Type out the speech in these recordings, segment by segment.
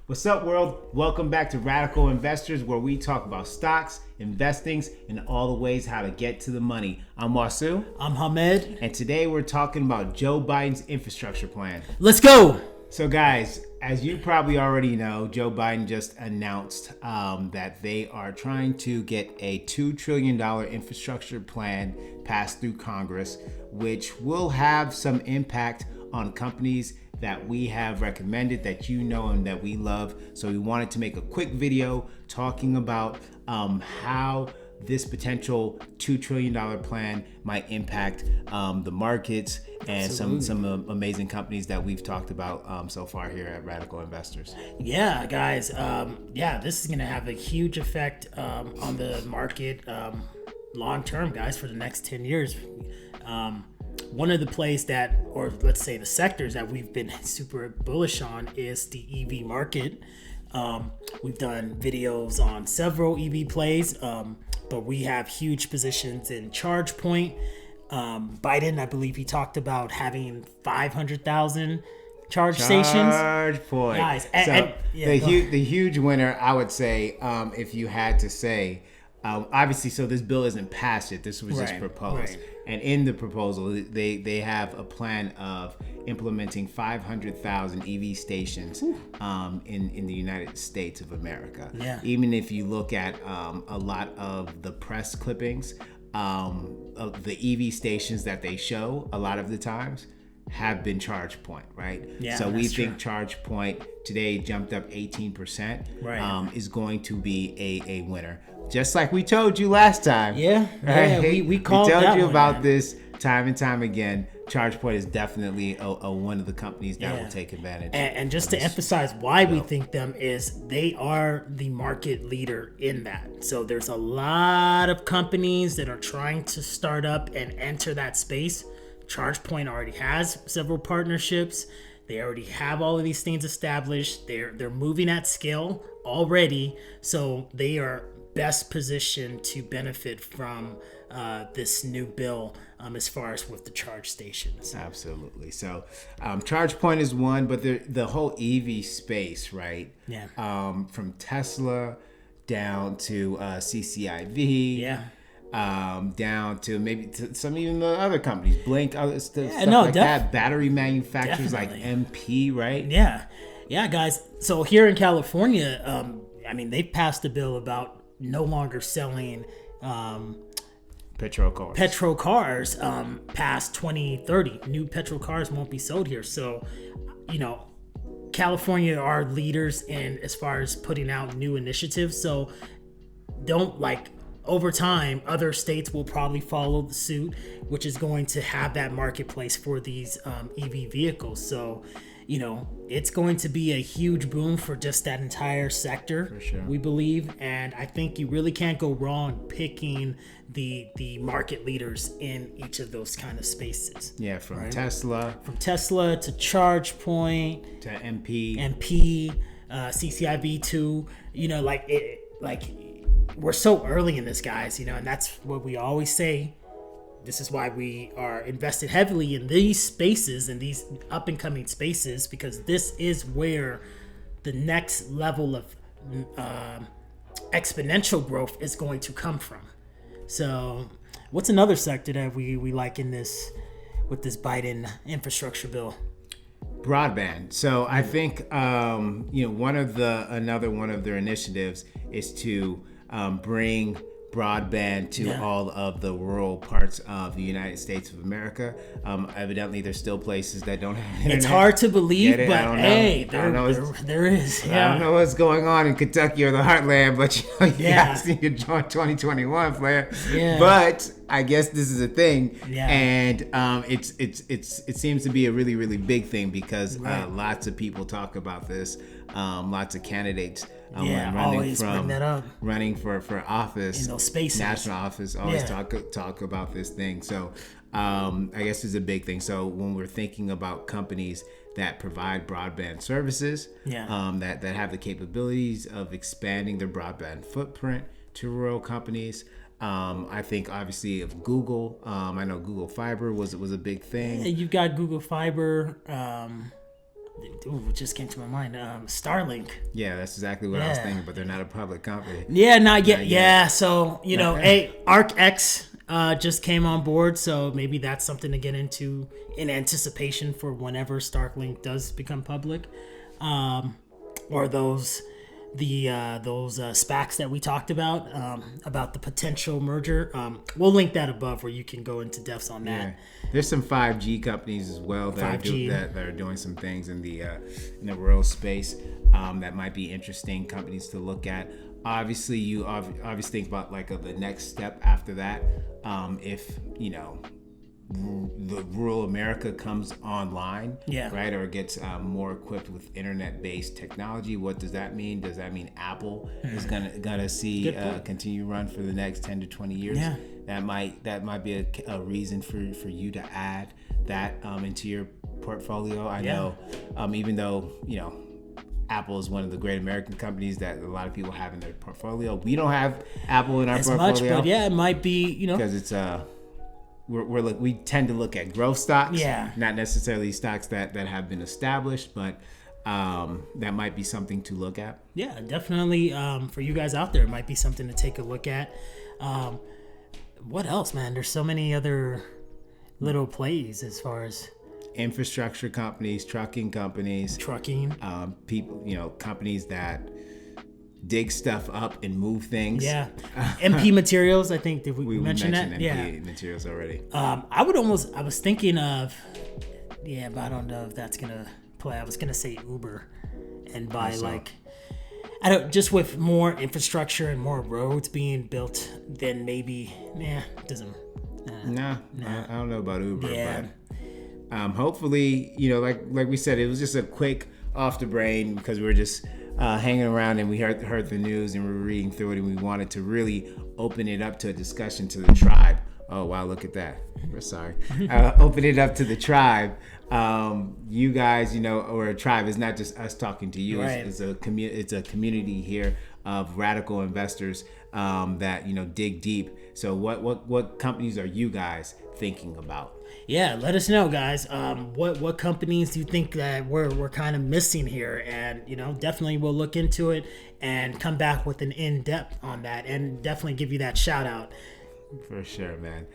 What's up, world? Welcome back to Radical Investors, where we talk about stocks, investings, and all the ways how to get to the money. I'm Wasu. I'm Hamed. And today we're talking about Joe Biden's infrastructure plan. Let's go. So, guys, as you probably already know, Joe Biden just announced that they are trying to get a $2 trillion infrastructure plan passed through Congress, which will have some impact on companies that we have recommended, that you know and that we love. So we wanted to make a quick video talking about how this potential $2 trillion plan might impact the markets and some amazing companies that we've talked about so far here at Radical Investors. Yeah, guys. This is going to have a huge effect on the market long term, guys, for the next 10 years. One of the plays that, or let's say the sectors that we've been super bullish on is the EV market. We've done videos on several EV plays, but we have huge positions in ChargePoint. Biden, I believe he talked about having 500,000 charge stations. ChargePoint. Guys, the huge winner, I would say, if you had to say, obviously, so this bill isn't passed yet. This was just proposed. Right. And in the proposal, they have a plan of implementing 500,000 EV stations in the United States of America. Yeah. Even if you look at a lot of the press clippings of the EV stations that they show, a lot of the times have been ChargePoint, right? Yeah, so we true. think ChargePoint today jumped up 18%, is going to be a winner. Just like we told you last time. Yeah, right? we called told that you one, about man. this time and time again. ChargePoint is definitely a one of the companies that will take advantage. And just to emphasize why we think them is they are the market leader in that. So there's a lot of companies that are trying to start up and enter that space. ChargePoint already has several partnerships. They already have all of these things established. They're moving at scale already. So they are best positioned to benefit from this new bill as far as with the charge stations. Absolutely. So ChargePoint is one, but the whole EV space, right? Yeah. From Tesla down to CCIV. Yeah. Down to maybe some even the other companies, Blink, other stuff that. Battery manufacturers definitely. like MP, right? Yeah, guys. So here in California, they've passed a bill about no longer selling petrol cars past 2030. New petrol cars won't be sold here. So, California are leaders in as far as putting out new initiatives. So over time, other states will probably follow the suit, which is going to have that marketplace for these EV vehicles. So, it's going to be a huge boom for just that entire sector, for sure. We believe. And I think you really can't go wrong picking the market leaders in each of those kind of spaces. Yeah, from Tesla to ChargePoint to MP, CCIV too. We're so early in this, guys, and that's what we always say. This is why we are invested heavily in these spaces and these up and coming spaces, because this is where the next level of exponential growth is going to come from. So what's another sector that we like in this with this Biden infrastructure bill? Broadband. So I think another one of their initiatives is to bring broadband to all of the rural parts of the United States of America. Evidently, there's still places that don't have internet. It's hard to believe, but hey, there is. Yeah. I don't know what's going on in Kentucky or the Heartland, but you guys need to join 2021, player. Yeah. But I guess this is a thing, yeah. And it seems to be a really, really big thing because lots of people talk about this. Lots of candidates running for office in those spaces, national office, always talk about this thing. So I guess it's a big thing. So when we're thinking about companies that provide broadband services, that have the capabilities of expanding their broadband footprint to rural companies, I think obviously of Google. I know Google Fiber was a big thing. Yeah, you've got Google Fiber. Ooh, it just came to my mind. Starlink. Yeah, that's exactly what I was Yeah. thinking, but they're not a public company. Yeah, not yet. Not yet. Yeah, so ArcX just came on board, so maybe that's something to get into in anticipation for whenever Starlink does become public, or those SPACs that we talked about the potential merger. We'll link that above where you can go into depths on that. Yeah. There's some 5G companies as well that 5G. that are doing some things in the rural space that might be interesting companies to look at. Obviously, you obviously think about like the next step after that. If the rural America comes online, Yeah. right, or gets more equipped with internet-based technology, what does that mean? Does that mean Apple is gonna see continue run for the next 10 to 20 years? Yeah. That might be a reason for you to add that into your portfolio. I know, even though Apple is one of the great American companies that a lot of people have in their portfolio. We don't have Apple in our As portfolio much, but yeah, it might be because it's we tend to look at growth stocks, not necessarily stocks that have been established, but that might be something to look at. Yeah, definitely. For you guys out there, it might be something to take a look at. What else, man? There's so many other little plays as far as Infrastructure companies, trucking companies, trucking. people, companies that dig stuff up and move things. Yeah, MP Materials. I think did we mention that? MP Yeah, Materials already. I was thinking of, but I don't know if that's gonna play. I was gonna say Uber, and buy just with more infrastructure and more roads being built, then maybe doesn't. Nah. I don't know about Uber, Yeah. but hopefully, like we said, it was just a quick off the brain because we were just hanging around and we heard the news and we were reading through it and we wanted to really open it up to a discussion to the tribe. Oh wow, look at that. We're sorry. Open it up to the tribe. You guys, or a tribe is not just us talking to you. Right. It's a community here of radical investors that dig deep. So what companies are you guys thinking about? Yeah, let us know, guys. What companies do you think that we're kind of missing here? And definitely we'll look into it and come back with an in-depth on that, and definitely give you that shout out. For sure, man.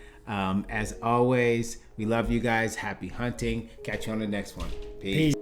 As always, we love you guys. Happy hunting. Catch you on the next one. Peace.